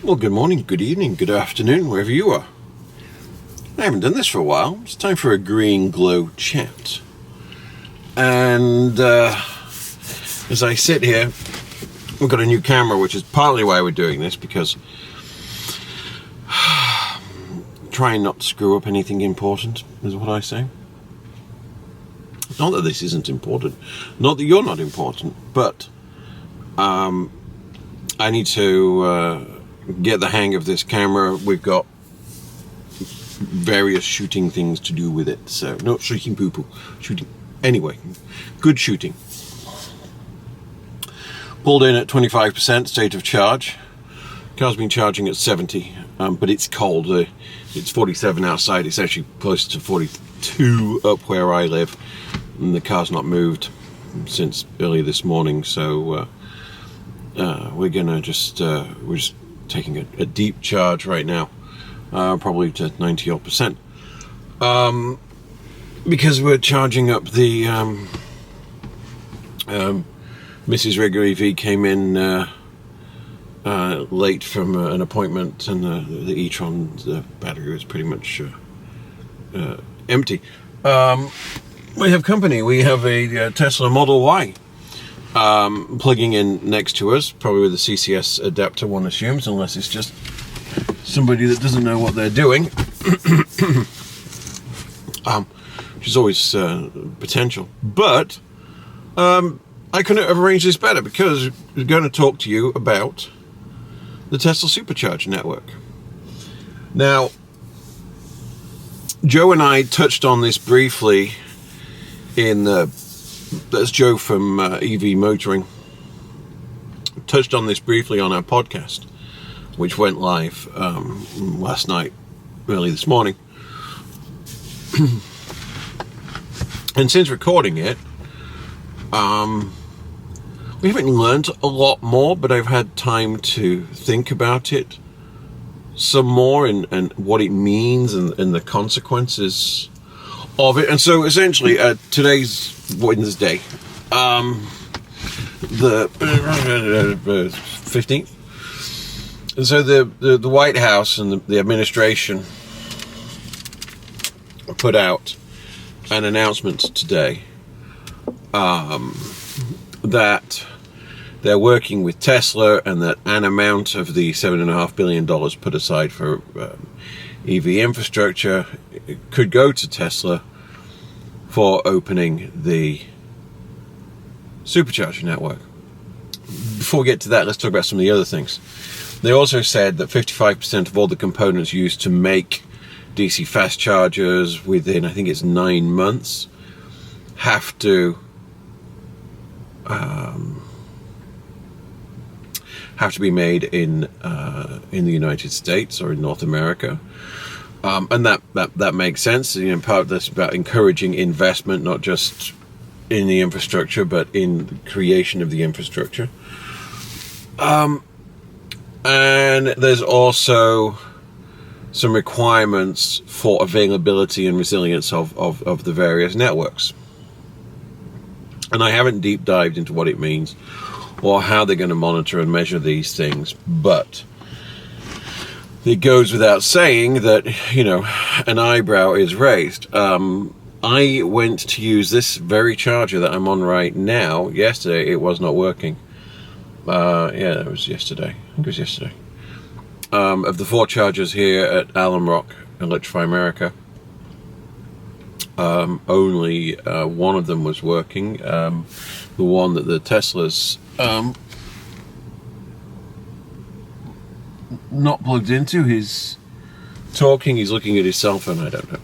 Well, good morning, good evening, good afternoon, wherever you are. I haven't done this for a while. It's time for a Green Glow chat. And as I sit here, we've got a new camera, which is partly why we're doing this, because trying not to screw up anything important is what I say. Not that this isn't important, not that you're not important, but I need to get the hang of this camera. We've got various shooting things to do with it, so not shooting poo-poo, shooting anyway, good shooting. Pulled in at 25% state of charge. Car's been charging at 70, but it's cold. It's 47 outside. It's actually close to 42 up where I live, and the car's not moved since early this morning. So we're just taking a deep charge right now, probably to 90 odd percent, because we're charging up the Mrs. Regular EV came in late from an appointment, and the e-tron battery was pretty much empty. We have company. We have a Tesla Model Y plugging in next to us, probably with a CCS adapter, one assumes, unless it's just somebody that doesn't know what they're doing, which is always potential. But I couldn't have arranged this better, because we're going to talk to you about the Tesla Supercharger Network. Now, Joe and I touched on this briefly that's Joe from EV Motoring, touched on this briefly on our podcast, which went live last night, early this morning. And since recording it, we haven't learned a lot more, but I've had time to think about it some more, and what it means, and the consequences of it. And so essentially, today's Wednesday, the 15th. And so the White House and the administration put out an announcement today that they're working with Tesla, and that an amount of the $7.5 billion put aside for EV infrastructure could go to Tesla for opening the Supercharger Network. Before we get to that, let's talk about some of the other things. They also said that 55% of all the components used to make DC fast chargers within, I think it's 9 months, have to be made in the United States or in North America, and that makes sense. You know, part of this is about encouraging investment, not just in the infrastructure, but in the creation of the infrastructure. And there's also some requirements for availability and resilience of the various networks. And I haven't deep dived into what it means or how they're going to monitor and measure these things, but it goes without saying that, you know, an eyebrow is raised. I went to use this very charger that I'm on right now. Yesterday, it was not working. It was yesterday. I think it was yesterday. Of the 4 chargers here at Allen Rock, Electrify America, only one of them was working. The one that the Tesla's not plugged into. He's talking, he's looking at his cell phone, I don't know.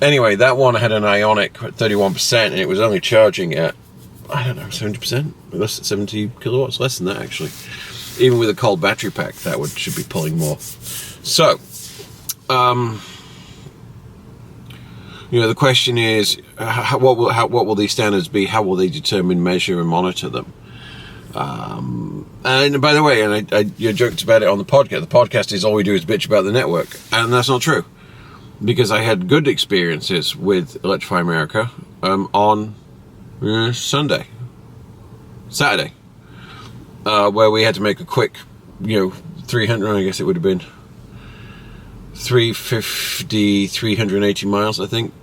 Anyway, that one had an Ionic at 31%, and it was only charging at, I don't know, 70%? Less than 70 kilowatts? Less than that, actually. Even with a cold battery pack, that should be pulling more. So, you know, the question is, what will these standards be? How will they determine, measure, and monitor them? And by the way, and you joked about it on the podcast. The podcast is all we do is bitch about the network, and that's not true, because I had good experiences with Electrify America on Saturday, where we had to make a quick, 300, I guess it would have been 350, 380 miles, I think.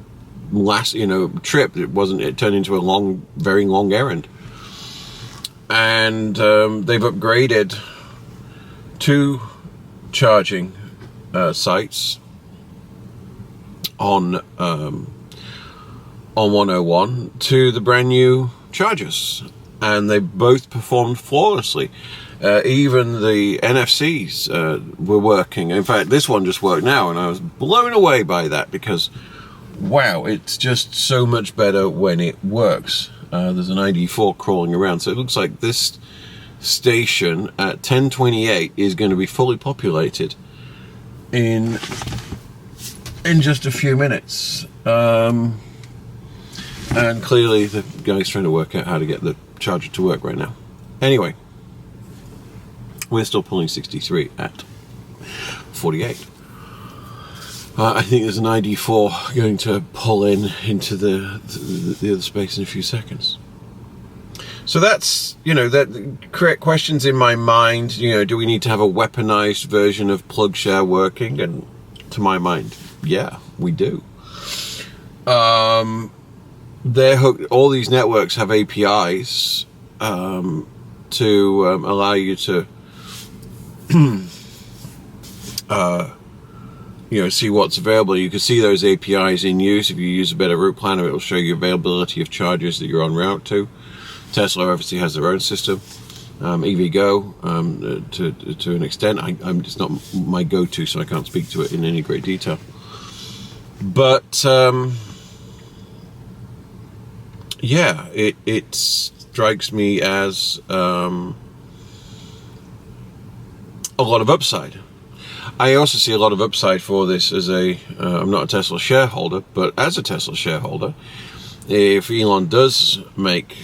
Last, trip. It turned into a very long errand. And they've upgraded 2 charging sites on 101 to the brand new chargers, and they both performed flawlessly. Even the NFCs were working. In fact, this one just worked now, and I was blown away by that because, wow, it's just so much better when it works. There's an ID4 crawling around, so it looks like this station at 10:28 is going to be fully populated in just a few minutes. And clearly the guy's trying to work out how to get the charger to work right now. Anyway, we're still pulling 63 at 48. I think there's an ID4 going to pull into the other space in a few seconds. So that's, that correct questions in my mind. Do we need to have a weaponized version of plug share working? And to my mind, yeah, we do. They're hooked. All these networks have APIs to allow you to see what's available. You can see those APIs in use. If you use a better route planner, it will show you availability of chargers that you're en route to. Tesla obviously has their own system. EVgo, to an extent. It's not my go-to, so I can't speak to it in any great detail. But yeah, it strikes me as a lot of upside. I also see a lot of upside for this as I'm not a Tesla shareholder, but as a Tesla shareholder, if Elon does make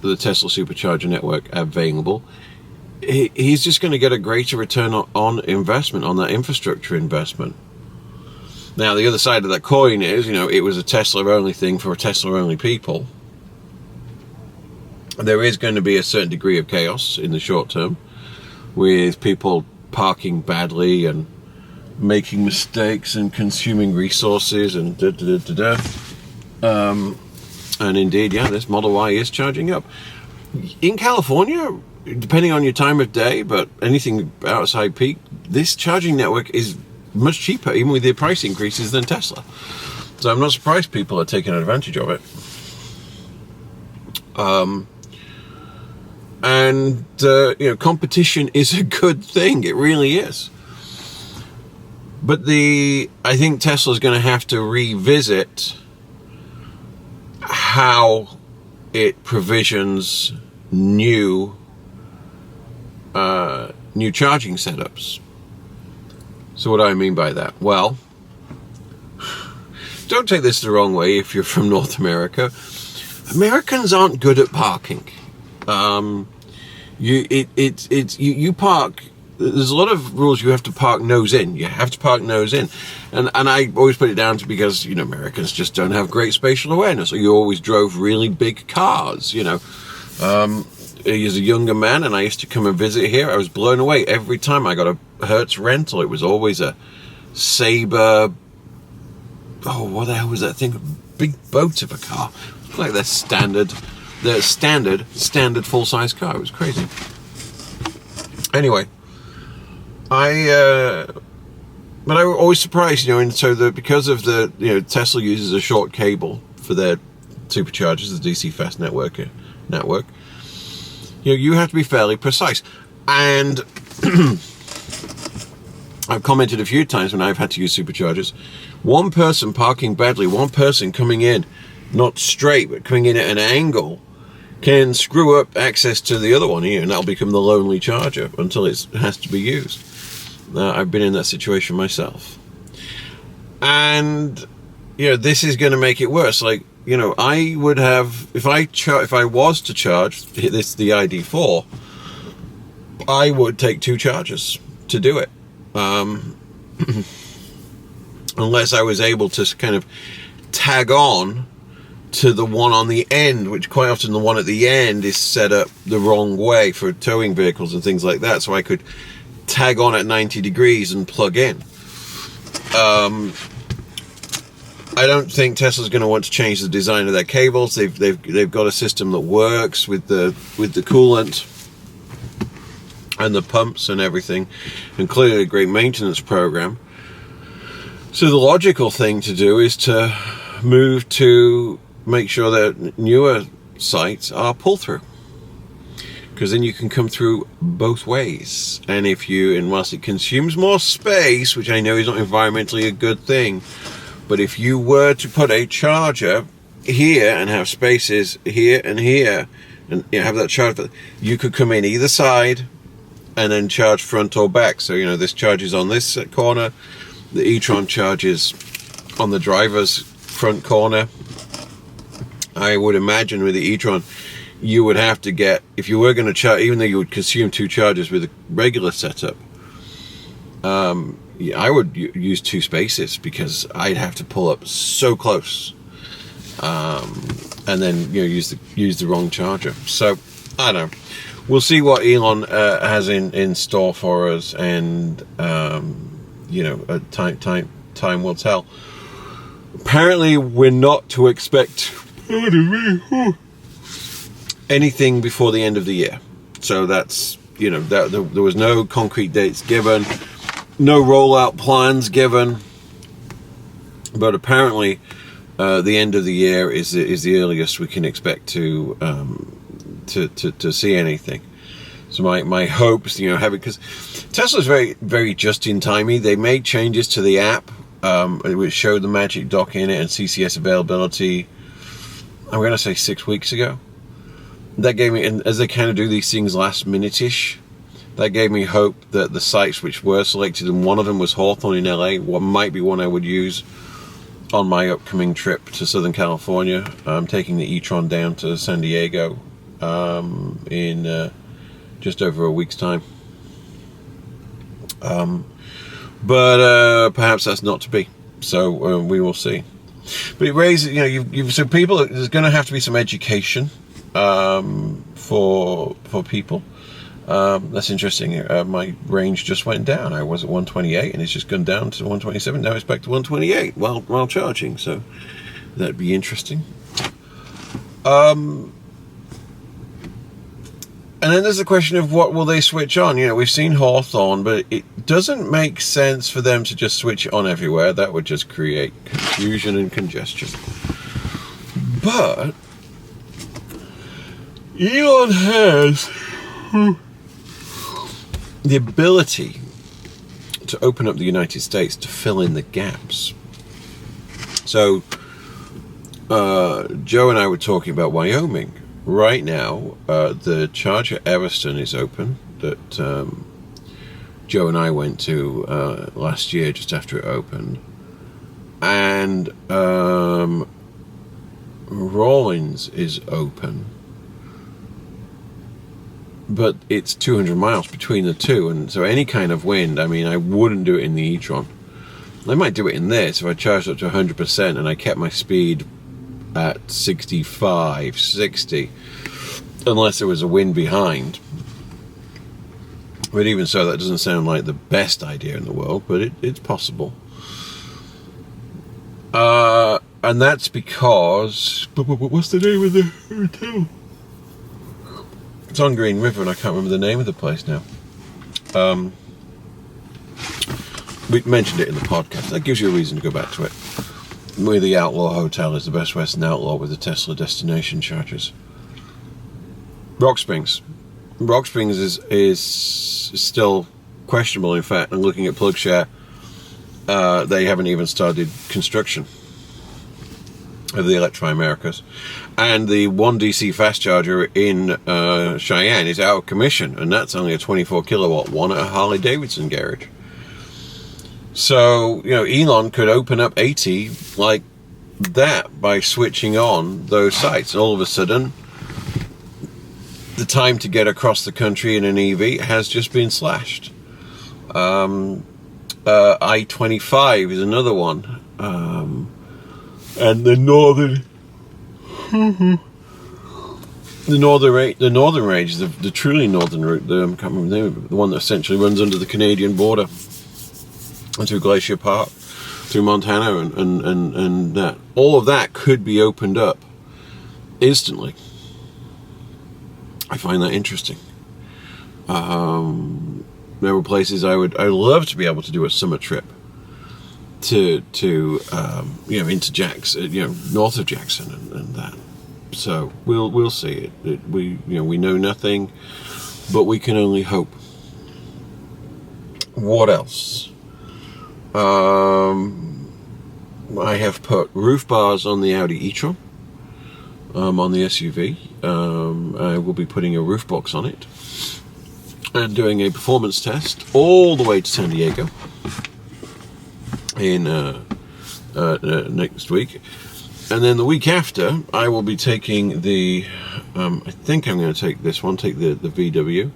the Tesla Supercharger Network available, he's just going to get a greater return on investment, on that infrastructure investment. Now, the other side of that coin is, it was a Tesla-only thing for Tesla-only people. There is going to be a certain degree of chaos in the short term, with people parking badly and making mistakes and consuming resources and and indeed, yeah, this Model Y is charging up. In California, depending on your time of day, but anything outside peak, this charging network is much cheaper, even with the price increases, than Tesla. So I'm not surprised people are taking advantage of it. Competition is a good thing. It really is. But I think Tesla's going to have to revisit how it provisions new charging setups. So what do I mean by that? Well, don't take this the wrong way if you're from North America. Americans aren't good at parking. You park. There's a lot of rules. You have to park nose in. You have to park nose in, and I always put it down to because Americans just don't have great spatial awareness. So you always drove really big cars. As a younger man, and I used to come and visit here, I was blown away every time I got a Hertz rental. It was always a Sabre. Oh, what the hell was that thing? A big boat of a car. Like their standard full-size car. It was crazy. Anyway, but I was always surprised, and so because of the Tesla uses a short cable for their superchargers, the DC fast network. You have to be fairly precise, and I've commented a few times when I've had to use superchargers. One person parking badly, one person coming in not straight, but coming in at an angle, can screw up access to the other one here, and that'll become the lonely charger until it has to be used. I've been in that situation myself, and this is going to make it worse. I would have, if I was to charge the ID4, I would take 2 chargers to do it, unless I was able to kind of tag on to the one on the end, which quite often the one at the end is set up the wrong way for towing vehicles and things like that, so I could tag on at 90 degrees and plug in. I don't think Tesla's going to want to change the design of their cables. They've got a system that works with the coolant and the pumps and everything, and clearly a great maintenance program. So the logical thing to do is to move to make sure that newer sites are pull-through, because then you can come through both ways. And whilst it consumes more space, which I know is not environmentally a good thing, but if you were to put a charger here and have spaces here and here, and have that charge, you could come in either side and then charge front or back. So, this charges on this corner, the e-tron charges on the driver's front corner. I would imagine with the e-tron, you would have to get, if you were going to charge, even though you would consume 2 chargers with a regular setup, I would use 2 spaces, because I'd have to pull up so close, and then use the wrong charger. So I don't know. We'll see what Elon has in store for us, and time will tell. Apparently, we're not to expect anything before the end of the year. So that's there was no concrete dates given, no rollout plans given, but apparently the end of the year is the earliest we can expect to see anything. So my hopes, because Tesla's very, very just-in-timey. They made changes to the app, which showed the Magic Dock in it and CCS availability, I'm going to say 6 weeks ago. That gave me, and as they kind of do these things last minute-ish, that gave me hope that the sites which were selected, and one of them was Hawthorne in LA, might be one I would use on my upcoming trip to Southern California. I'm taking the e-tron down to San Diego in just over a week's time. But perhaps that's not to be. So we will see. But it raises, so people, there's going to have to be some education for people. That's interesting. My range just went down. I was at 128 and it's just gone down to 127. Now it's back to 128 while charging. So that'd be interesting. And then there's the question of what will they switch on. We've seen Hawthorne, but it doesn't make sense for them to just switch it on everywhere. That would just create confusion and congestion. But Elon has the ability to open up the United States to fill in the gaps. So Joe and I were talking about Wyoming. Right now, the Charger Everston is open, that Joe and I went to last year, just after it opened. And Rawlins is open, but it's 200 miles between the two, and so any kind of wind, I wouldn't do it in the e-tron. I might do it in this if I charged up to 100% and I kept my speed at 65, 60, unless there was a wind behind. But even so, that doesn't sound like the best idea in the world, but it's possible. And that's because, what's the name of the hotel? It's on Green River, and I can't remember the name of the place now. We mentioned it in the podcast. That gives you a reason to go back to it. Where the Outlaw Hotel is the Best Western Outlaw with the Tesla destination chargers. Rock Springs. Rock Springs is still questionable. In fact, I'm looking at PlugShare. They haven't even started construction of the Electri Americas. And the 1DC fast charger in Cheyenne is out of commission, and that's only a 24 kilowatt one at a Harley Davidson garage. So, Elon could open up 80 like that by switching on those sites. And all of a sudden, the time to get across the country in an EV has just been slashed. I-25 is another one. And the northern the northern range, the truly northern route, I can't remember the name of it, the one that essentially runs under the Canadian border and through Glacier Park, through Montana, and that. All of that could be opened up instantly. I find that interesting. There were places I'd love to be able to do a summer trip to into Jackson, north of Jackson and that. So we'll see it. We know nothing, but we can only hope. What else? I have put roof bars on the Audi e-tron, on the SUV. I will be putting a roof box on it and doing a performance test all the way to San Diego in next week. And then the week after, I will be taking the, I think I'm going to take this one, take the VW,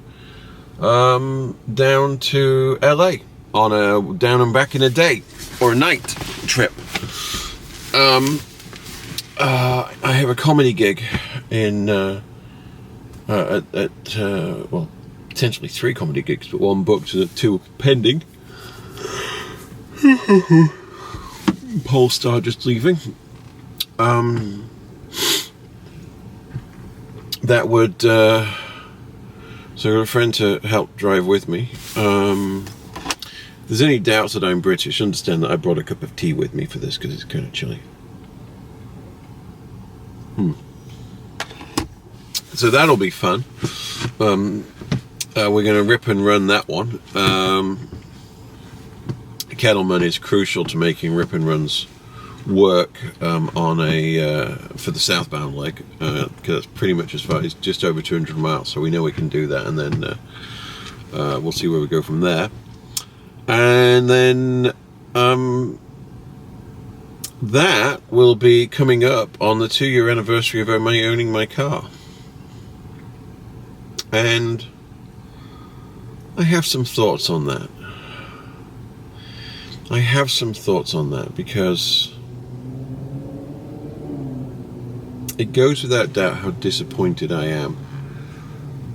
down to LA on a down and back in a day or a night trip. I have a comedy gig in, well, potentially 3 comedy gigs, but 1 booked and 2 pending. Polestar just leaving. That would, so I got a friend to help drive with me. If there's any doubts that I'm British, understand that I brought a cup of tea with me for this because it's kind of chilly. So that'll be fun. We're going to rip and run that one. Kettleman is crucial to making rip and runs work on a for the southbound leg, because that's pretty much as far. It's just over 200 miles, so we know we can do that, and then we'll see where we go from there. And then that will be coming up on the 2-year anniversary of me owning my car, and I have some thoughts on that. Because it goes without doubt how disappointed I am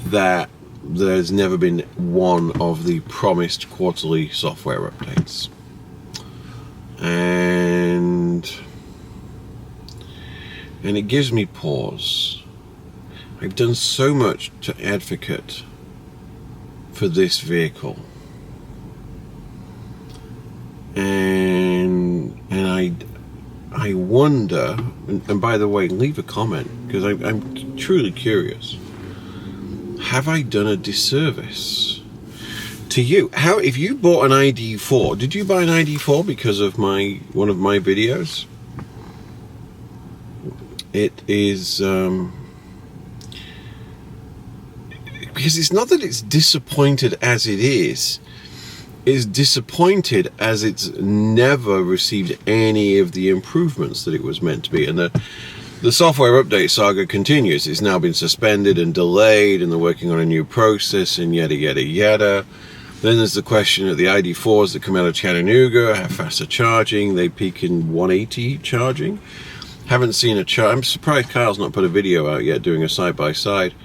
that there's never been one of the promised quarterly software updates. And it gives me pause. I've done so much to advocate for this vehicle. And I wonder, and by the way, leave a comment, because I'm truly curious. Have I done a disservice to you? How, if you bought an ID4, did you buy an ID4 because of one of my videos? It is because it's not that it's disappointed as it is disappointed as it's never received any of the improvements that it was meant to be. And the software update saga continues. It's now been suspended and delayed, and they're working on a new process, and yada yada yada. Then there's the question of the ID4s that come out of Chattanooga have faster charging. They peak in 180 charging. Haven't seen a chart. I'm surprised Kyle's not put a video out yet doing a side-by-side.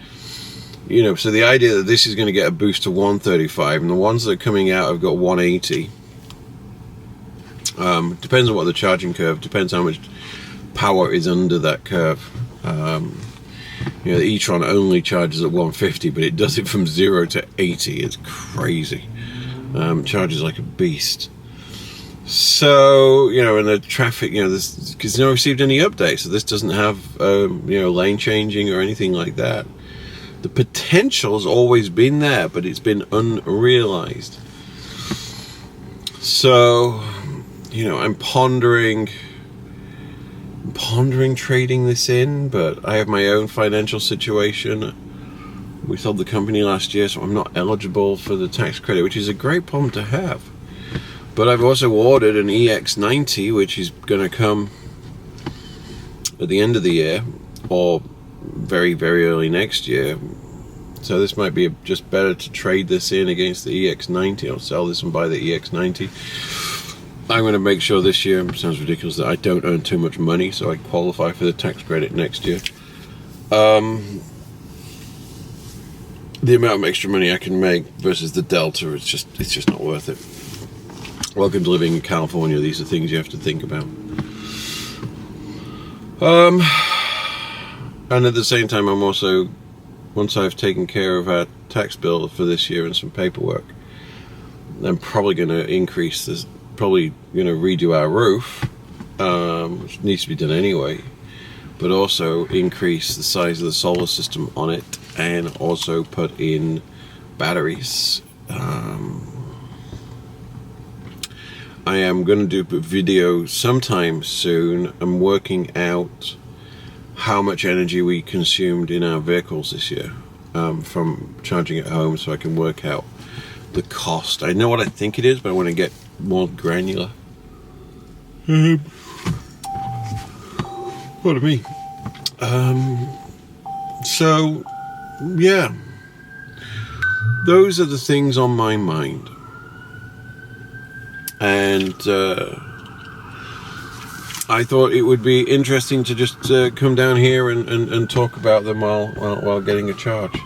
So the idea that this is going to get a boost to 135, and the ones that are coming out have got 180. Depends on what the charging curve, depends how much power is under that curve. The e-tron only charges at 150, but it does it from 0 to 80. It's crazy. Charges like a beast. So, and the traffic, this, because no received any updates, so this doesn't have, lane changing or anything like that. The potential has always been there, but it's been unrealized. So, I'm pondering trading this in, but I have my own financial situation. We sold the company last year, so I'm not eligible for the tax credit, which is a great problem to have. But I've also ordered an EX90, which is going to come at the end of the year, or very, very early next year. So this might be just better to trade this in against the EX90, or sell this and buy the EX90. I'm going to make sure this year, it sounds ridiculous, that I don't earn too much money, so I qualify for the tax credit next year. the amount of extra money I can make versus the delta, it's just not worth it. Welcome to living in California. These are things you have to think about. And at the same time, I'm also, once I've taken care of our tax bill for this year and some paperwork, I'm probably going to increase this, probably going to redo our roof, which needs to be done anyway, but also increase the size of the solar system on it and also put in batteries. I am going to do a video sometime soon. I'm working out how much energy we consumed in our vehicles this year from charging at home, so I can work out the cost. I know what I think it is, but I want to get more granular. Pardon me. So, yeah. Those are the things on my mind. And I thought it would be interesting to just come down here and talk about them while getting a charge.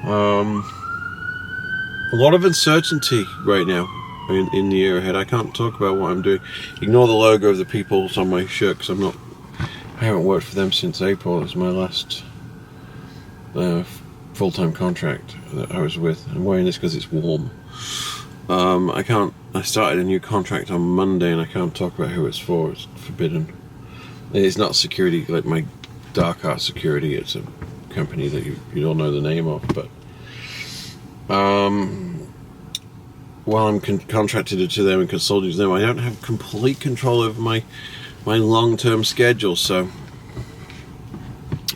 A lot of uncertainty right now in the year ahead. I can't talk about what I'm doing. Ignore the logo of the Peoples on my shirt, because I haven't worked for them since April. It's my last full-time contract that I was with. I'm wearing this because it's warm. I started a new contract on Monday, and I can't talk about who it's for. It's forbidden. It's not security like my dark art security. It's a company that you don't know the name of, but while I'm contracted to them and consulting to them, I don't have complete control over my long-term schedule. So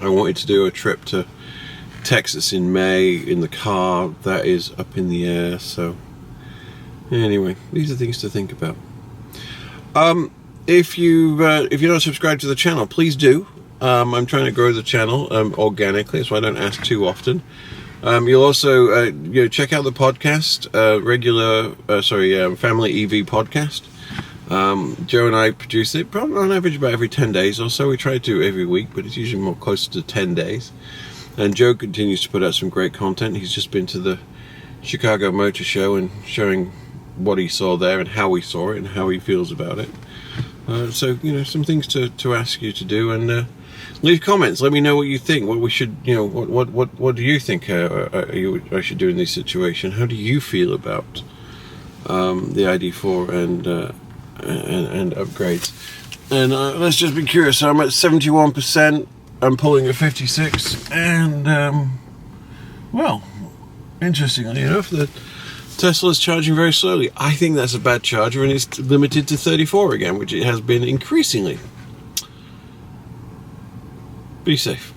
I wanted to do a trip to Texas in May in the car. That is up in the air. So anyway, these are things to think about. If you're not subscribed to the channel, please do. I'm trying to grow the channel organically, so I don't ask too often. You'll also check out the podcast, Family EV podcast. Joe and I produce it probably on average about every 10 days or so. We try to do it every week, but it's usually more closer to 10 days. And Joe continues to put out some great content. He's just been to the Chicago Motor Show and showing what he saw there and how he saw it and how he feels about it. So some things to ask you to do, and leave comments. Let me know what you think. What we should, what do you think I should do in this situation? How do you feel about the ID4 and upgrades? And let's just be curious. So I'm at 71%. I'm pulling a 56, and well, interestingly enough, the Tesla's charging very slowly. I think that's a bad charger, and it's limited to 34 again, which it has been increasingly. Be safe.